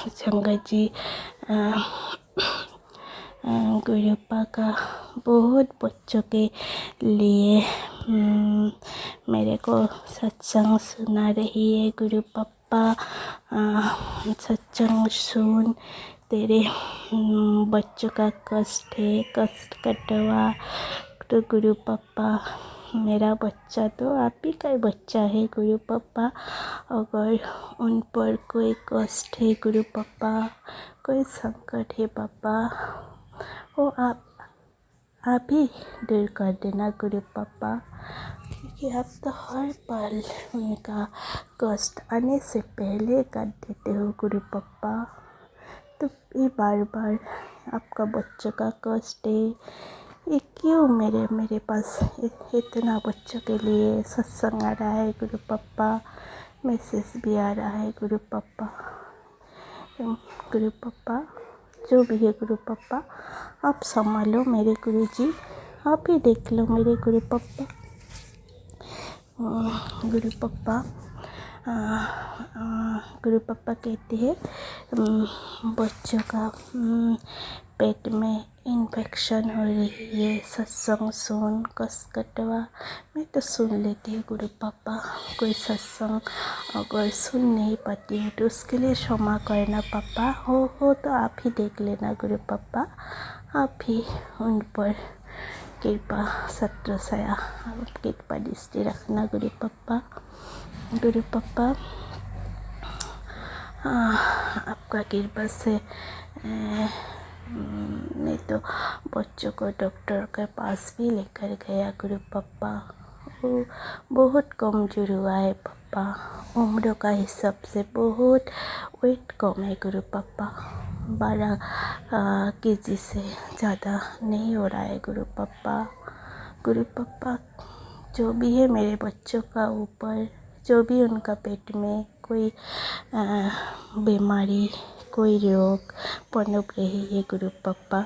संगत जी, गुरुपा का बहुत बच्चों के लिए मेरे को सत्संग सुना रही है गुरु पप्पा। सत्संग सुन, तेरे बच्चों का कष्ट है, कष्ट कटवा। तो गुरु पप्पा, मेरा बच्चा तो आप ही का बच्चा है गुरु पप्पा। अगर उन पर कोई कष्ट है गुरु पप्पा, कोई संकट है पापा, वो आप ही दूर कर देना गुरु पप्पा, क्योंकि आप तो हर पल उनका कष्ट आने से पहले कर देते हो गुरु पप्पा। तो ये बार बार आपका बच्चों का कष्ट है, ये क्यों मेरे पास इतना बच्चों के लिए सत्संग आ रहा है गुरु पप्पा, मैसेज भी आ रहा है गुरु पप्पा। गुरु पप्पा, जो भी है गुरु पप्पा, आप संभालो मेरे गुरु जी, आप ही देख लो मेरे गुरु पप्पा। गुरु पप्पा, गुरु पप्पा कहते हैं बच्चों का पेट में इन्फेक्शन हो रही है, सत्संग सुन, कष्ट कटवा। मैं तो सुन लेती हूँ गुरु पापा, कोई सत्संग अगर सुन नहीं पाती हूँ तो उसके लिए क्षमा करना पापा। हो तो आप ही देख लेना गुरु पापा, आप ही उन पर कृपा सत्र सया कृपा दृष्टि रखना गुरु पापा। गुरु पापा, आपका कृपा से मैं तो बच्चों को डॉक्टर के पास भी लेकर गया गुरु पप्पा। वो बहुत कमजोर हुआ है पप्पा, उम्र का हिसाब से बहुत वेट कम है गुरु पप्पा, 12 केजी से ज़्यादा नहीं हो रहा है गुरु पप्पा। गुरु पप्पा, जो भी है मेरे बच्चों का ऊपर, जो भी उनका पेट में कोई बीमारी, कोई रोग पनप रही है गुरु पप्पा,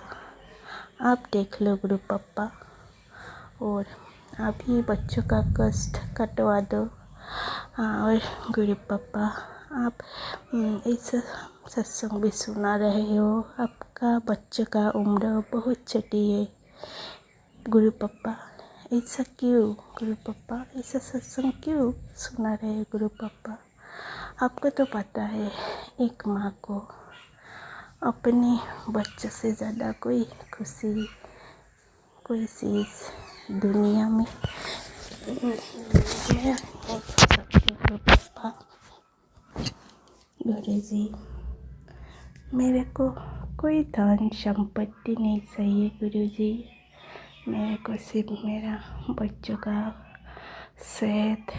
आप देख लो गुरु पप्पा, और आप ही बच्चों का कष्ट कटवा दो। और गुरु पप्पा, आप इस सत्संग भी सुना रहे हो, आपका बच्चों का उम्र बहुत छोटी है गुरु पप्पा, ऐसा क्यों गुरु पप्पा, ऐसा सत्संग क्यों सुना रहे हो गुरु पप्पा। आपको तो पता है एक माँ को अपने बच्चों से ज़्यादा कोई खुशी, कोई चीज़ दुनिया में मैं गुरु पप्पा। गुरु जी, मेरे को कोई धन संपत्ति नहीं चाहिए गुरु जी, मेरे को सिर्फ मेरा बच्चों का सेहत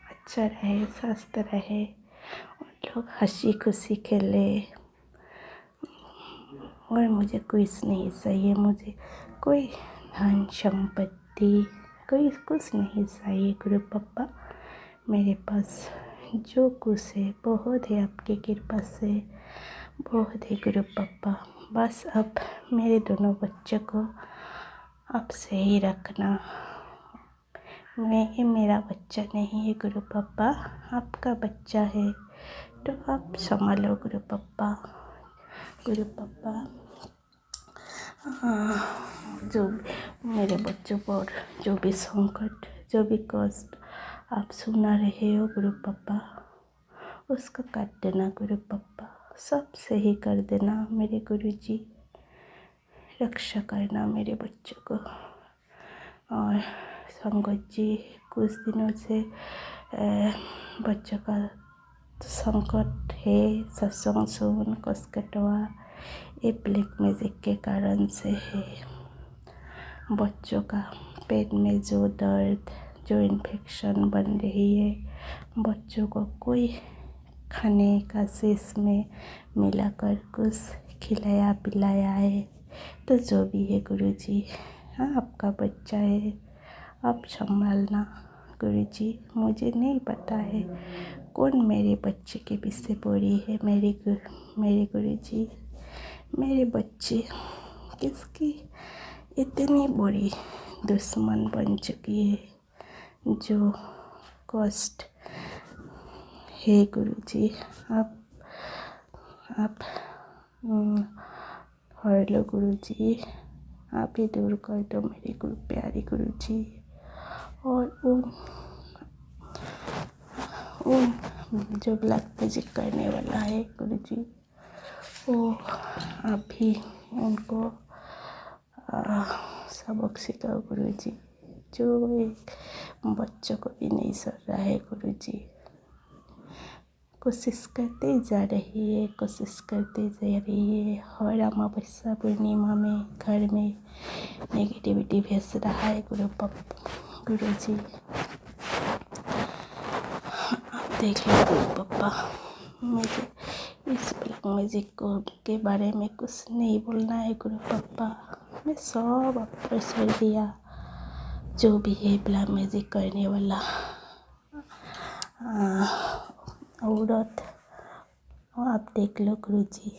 अच्छा रहे, स्वस्थ रहे, उन लोग हंसी खुशी खेले, और मुझे कुछ नहीं चाहिए, मुझे कोई धन संपत्ति कोई कुछ नहीं चाहिए गुरु पप्पा। मेरे पास जो कुछ है बहुत है आपकी कृपा से, बहुत है गुरु पप्पा। बस अब मेरे दोनों बच्चों को आप सही रखना। मैं मेरा बच्चा नहीं है गुरु पप्पा, आपका बच्चा है, तो आप संभालो गुरु पप्पा। गुरु पप्पा, जो मेरे बच्चों पर जो भी संकट, जो भी कष्ट आप सुना रहे हो गुरु पापा, उसको काट देना गुरु पापा, सब सही कर देना मेरे गुरु जी। रक्षा करना मेरे बच्चों को। और संगत जी, कुछ दिनों से बच्चों का संकट है, सत्संग सुन कसकटवा, ये ब्लैक मैजिक के कारण से है। बच्चों का पेट में जो दर्द, जो इन्फेक्शन बन रही है, बच्चों को कोई खाने का चीज़ में मिलाकर कुछ खिलाया पिलाया है, तो जो भी है गुरुजी, हाँ आपका बच्चा है, आप संभालना गुरुजी। मुझे नहीं पता है कौन मेरे बच्चे के पीछे पड़ी है मेरे गुरुजी। मेरे बच्चे किसकी इतनी बड़ी दुश्मन बन चुकी है, जो कष्ट है गुरुजी। आप हर लो गुरुजी, आप ही दूर कर दो मेरे गुरु प्यारे गुरुजी। और उन जो ब्लैक मैजिक करने वाला है गुरुजी, वो आप ही उनको सबक सिखाओ गुरुजी, जो एक बच्चों को भी नहीं सर रहा है गुरुजी। कोशिश करते जा रही है, कोशिश करते जा रही है। हर अमावस्या पूर्णिमा में घर में नेगेटिविटी भेज रहा है गुरुजी। आप देख लो गुरु पापा, मुझे इस ब्लैक मैजिक को के बारे में कुछ नहीं बोलना है गुरु पापा। मैं सब आप पर छोड़ दिया, जो भी है ब्लैक मैजिक करने वाला औरत, आप देख लो गुरुजी।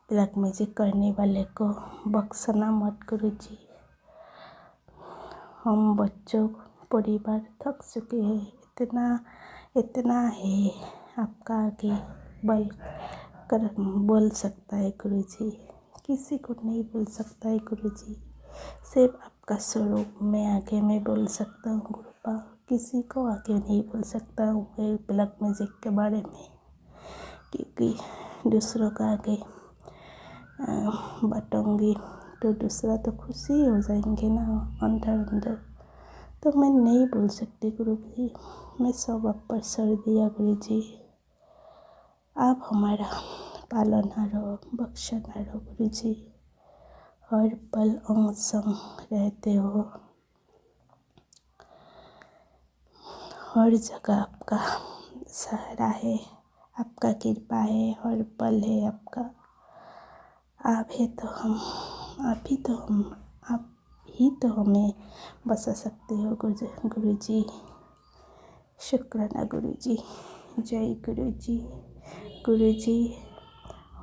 ब्लैक मैजिक करने वाले को बख्शना मत गुरुजी। हम बच्चों परिवार थक चुके हैं, इतना है आपका आगे बोल सकता है गुरुजी, किसी को नहीं बोल सकता है गुरुजी। सिर्फ आपका स्वरूप में आगे मैं बोल सकता हूँ गुरुपा, किसी को आगे नहीं बोल सकता हूँ मैं ब्लैक मैजिक के बारे में, क्योंकि दूसरों का आगे बताऊँगी तो दूसरा तो खुशी हो जाएंगे ना अंदर। तो मैं नहीं बोल सकती गुरुजी, मैं सब आप पर छोड़ दिया गुरुजी। आप हमारा पालनहार बख्शनहार हो गुरुजी, हर पल अंग संग रहते हो, हर जगह आपका सहारा है, आपका कृपा है, हर पल है आपका। आप ही तो हमें बचा सकते हो गुरुजी। शुक्राना गुरुजी, जय गुरुजी।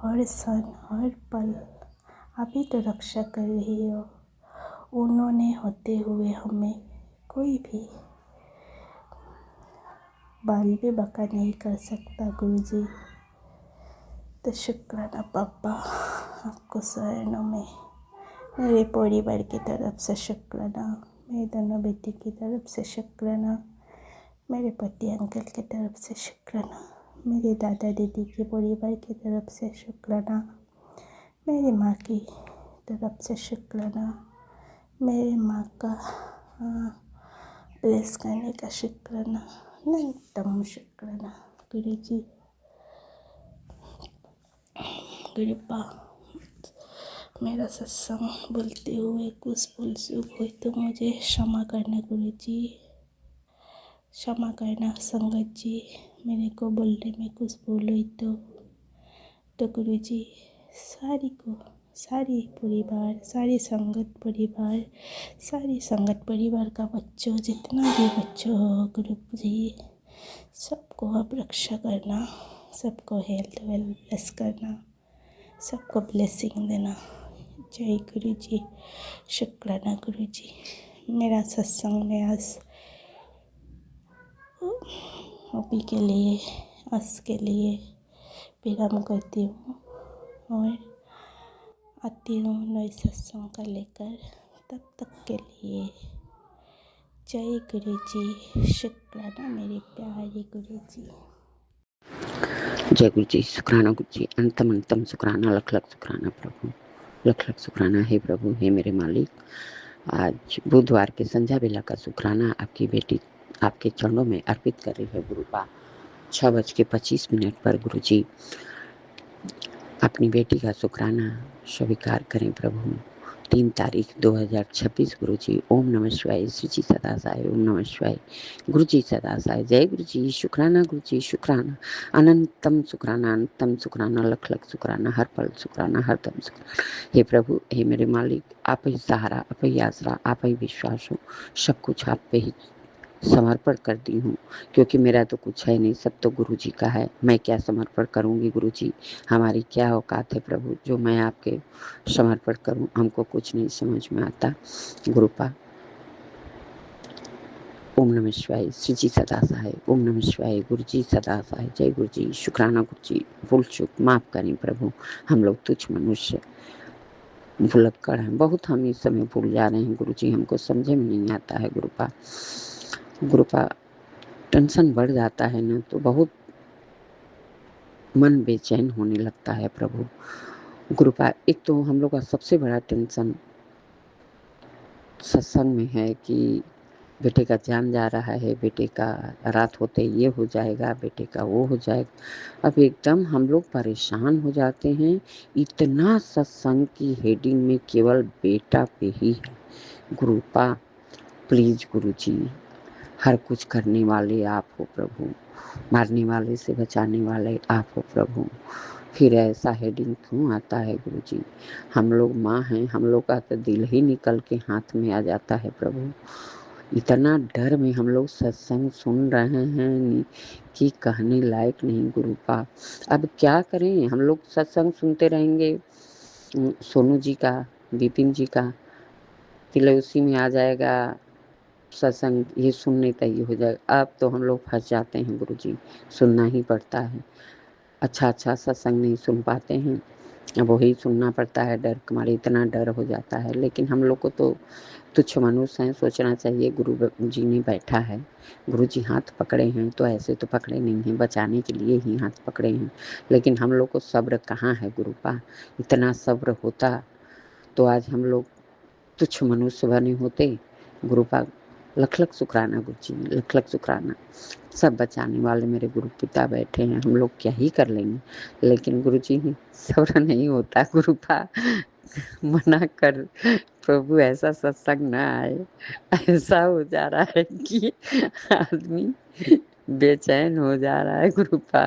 हर क्षण हर पल आप ही तो रक्षा कर रही हो। उन्होंने होते हुए हमें कोई भी बाल भी बका नहीं कर सकता गुरुजी। तो शुक्राना पापा, आपको शरणों में। मेरे परिवार की तरफ से शुक्राना, मेरे दोनों बेटी की तरफ से शुक्राना, मेरे पति अंकल की तरफ से शुक्राना, मेरे दादा दीदी के परिवार की तरफ से शुक्राना, मेरी माँ की तरफ से शुक्राना, मेरे माँ का ब्लेस करने का शुक्राना, अनंतम शुक्राना गुरुजी। कृपा मेरा सत्संग बोलते हुए कुछ भूल चूक हुई तो मुझे क्षमा करना गुरुजी, क्षमा करना संगत जी। मेरे को बोलने में कुछ भूल हुई तो गुरुजी सारी संगत परिवार का बच्चों, जितना भी बच्चों हो गुरुजी, सबको आप रक्षा करना, सबको हेल्थ वेलनेस करना, सबको ब्लेसिंग देना। जय गुरुजी, शुक्राना गुरुजी। मेरा सत्संग में आज अभी के लिए आज के लिए विराम करती हूँ और आती हूँ नए सत्संग का लेकर। तब तक के लिए जय गुरु जी, शुक्राना मेरे प्यारे गुरु जी। जय गुरु जी, शुक्राना गुरु जी, अंतम अंतम शुक्राना, लख लख शुक्राना प्रभु, लख लख शुक्राना है प्रभु, हे मेरे मालिक। आज बुधवार के संध्या बेला का शुक्राना आपकी बेटी आपके चरणों में अर्पित कर रही है गुरुपा। 6:25 पर गुरु जी अपनी बेटी का शुक्राना स्वीकार करें प्रभु। 3 तारीख 2026 गुरु जी। ओम नमः शिवाय, श्री जी सदा साई, ओम नमः शिवाय, गुरु जी सदा साई। जय गुरु जी, शुक्राना गुरु जी, शुक्राना, अनंतम शुक्राना, अनंतम शुक्राना, लख लख शुक्राना, हर पल शुक्राना, हर दम शुक्राना। हे प्रभु, हे मेरे मालिक, आप ही सहारा, आप ही आसरा, आप ही विश्वास हो। सब कुछ आप पे ही समर्पण करती हूँ, क्योंकि मेरा तो कुछ है नहीं, सब तो गुरु जी का है। मैं क्या समर्पण करूँगी गुरु जी, हमारी क्या औकात है प्रभु जो मैं आपके समर्पण करूँ। हमको कुछ नहीं समझ में आता गुरुपा। ओम नमः शिवाय, श्री जी सदा सहाय, ओम नमः शिवाय, गुरु जी सदा सहाय। जय गुरु जी, शुक्राना गुरु जी। भूल चूक माफ करें प्रभु, हम लोग तुच्छ मनुष्य भुलक्कड़ हैं, बहुत हम इस समय भूल जा रहे हैं गुरु जी, हमको समझे में नहीं आता है गुरुपा। गुरुपा टेंशन बढ़ जाता है ना तो बहुत मन बेचैन होने लगता है प्रभु। गुरुपा एक तो हम लोग का सबसे बड़ा टेंशन सत्संग में है कि बेटे का जान जा रहा है, बेटे का रात होते ये हो जाएगा, बेटे का वो हो जाएगा। अब एकदम हम लोग परेशान हो जाते हैं। इतना सत्संग की हेडिंग में केवल बेटा पे ही है गुरुपा। प्लीज गुरु जी, हर कुछ करने वाले आप हो प्रभु, मारने वाले से बचाने वाले आप हो प्रभु। फिर ऐसा हेडिंग क्यों आता है गुरु जी? हम लोग माँ हैं, हम लोग का तो दिल ही निकल के हाथ में आ जाता है प्रभु। इतना डर में हम लोग सत्संग सुन रहे हैं कि कहने लायक नहीं गुरुपा। अब क्या करें, हम लोग सत्संग सुनते रहेंगे। सोनू जी का, विपिन जी का तिल उसी में आ जाएगा, सत्संग ये सुनने तय हो जाएगा। अब तो हम लोग फंस जाते हैं गुरु जी, सुनना ही पड़ता है। अच्छा सत्संग नहीं सुन पाते हैं, अब वही सुनना पड़ता है, डर हमारे इतना डर हो जाता है। लेकिन हम लोग को तो तुच्छ मनुष्य हैं, सोचना चाहिए गुरु जी ने बैठा है, गुरु जी हाथ पकड़े हैं तो ऐसे तो पकड़े नहीं हैं, बचाने के लिए ही हाथ पकड़े हैं। लेकिन हम लोग को सब्र कहाँ है गुरुपा। इतना सब्र होता तो आज हम लोग तुच्छ मनुष्य बने होते गुरुपा। लख लख शुक्राना गुरु जी, लख लख शुक्राना। सब बचाने वाले मेरे गुरु पिता बैठे हैं, हम लोग क्या ही कर लेंगे। लेकिन गुरु जी सब्र नहीं होता गुरुपा। मना कर प्रभु, ऐसा सत्संग ना आए। ऐसा हो जा रहा है कि आदमी बेचैन हो जा रहा है गुरुपा।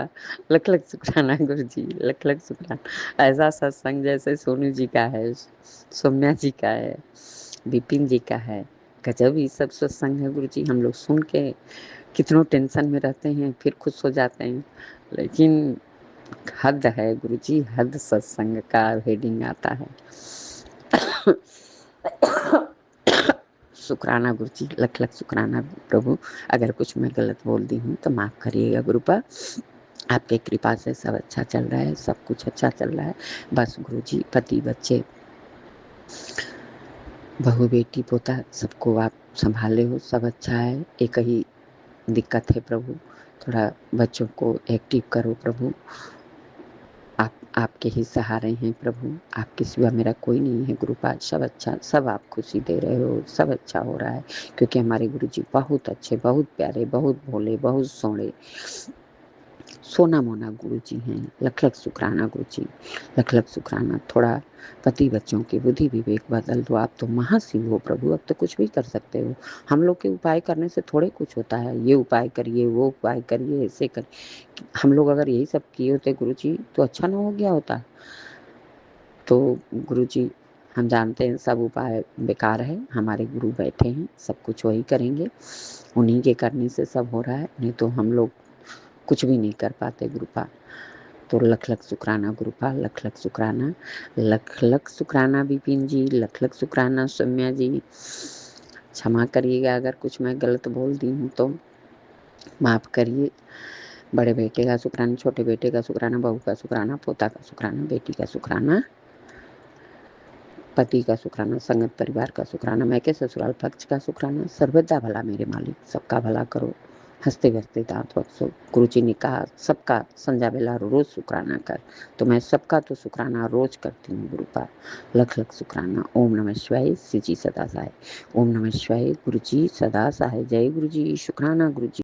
लख लख शुक्राना गुरु जी, लख लख शुक्राना। ऐसा सत्संग जैसे सोनू जी का है, सौम्या जी का है, विपिन जी का है, गजब ही सब सत्संग है गुरु जी। हम लोग सुन के कितनों टेंशन में रहते हैं, फिर खुश हो जाते हैं। लेकिन हद है गुरु जी, हद सत्संग का हेडिंग आता है। शुक्राना गुरु जी, लख लख शुक्राना प्रभु। अगर कुछ मैं गलत बोल दी हूँ तो माफ़ करिएगा गुरुपा। आपके कृपा से सब अच्छा चल रहा है, सब कुछ अच्छा चल रहा है। बस गुरु जी, पति बच्चे बहू बेटी पोता सबको आप संभाले हो, सब अच्छा है। एक ही दिक्कत है प्रभु, थोड़ा बच्चों को एक्टिव करो प्रभु। आपके ही सहारे हैं प्रभु, आपके सिवा मेरा कोई नहीं है गुरुपा। सब अच्छा, सब आप खुशी दे रहे हो, सब अच्छा हो रहा है। क्योंकि हमारे गुरु जी बहुत अच्छे, बहुत प्यारे, बहुत भोले, बहुत सोने, सोना मोना गुरु जी हैं। लख लख शुक्राना गुरु जी, लख लख शुक्राना। थोड़ा पति बच्चों की बुद्धि विवेक बदल दो। आप तो महाशिव हो प्रभु, अब तो कुछ भी कर सकते हो। हम लोग के उपाय करने से थोड़े कुछ होता है, ये उपाय करिए, वो उपाय करिए, ऐसे करिए। हम लोग अगर यही सब किए होते गुरु जी तो अच्छा ना हो गया होता। तो गुरु जी हम जानते हैं सब उपाय बेकार है, हमारे गुरु बैठे हैं, सब कुछ वही करेंगे, उन्हीं के करने से सब हो रहा है। नहीं तो हम लोग कुछ भी नहीं कर पाते गुरुपा। तो लख लख शुक्राना गुरुपा, लख लख शुक्राना, लख लख शुक्राना विपिन जी, लख लख शुक्राना सौम्या जी। क्षमा करिएगा अगर कुछ मैं गलत बोल दी हूँ तो माफ़ करिए। बड़े बेटे का शुक्राना, छोटे बेटे का शुक्राना, बहू का शुक्राना, पोता का शुक्राना, बेटी का शुक्राना। पति का शुक्राना, संगत परिवार का शुक्राना, मैके ससुराल पक्ष का शुक्राना। सर्वदा भला मेरे मालिक, सबका भला करो, हंसते हंसते दांत बख्शो। गुरु जी ने कहा सबका संध्या बेला रोज शुक्राना कर, तो मैं सबका तो शुक्राना रोज करती हूँ गुरु पाल। लख लख शुक्राना। ओम नमः शिवाय। श्री जी सदा सहाय। ओम नमः शिवाय। गुरु जी सदा सहाय। जय गुरु जी। शुक्राना गुरु जी।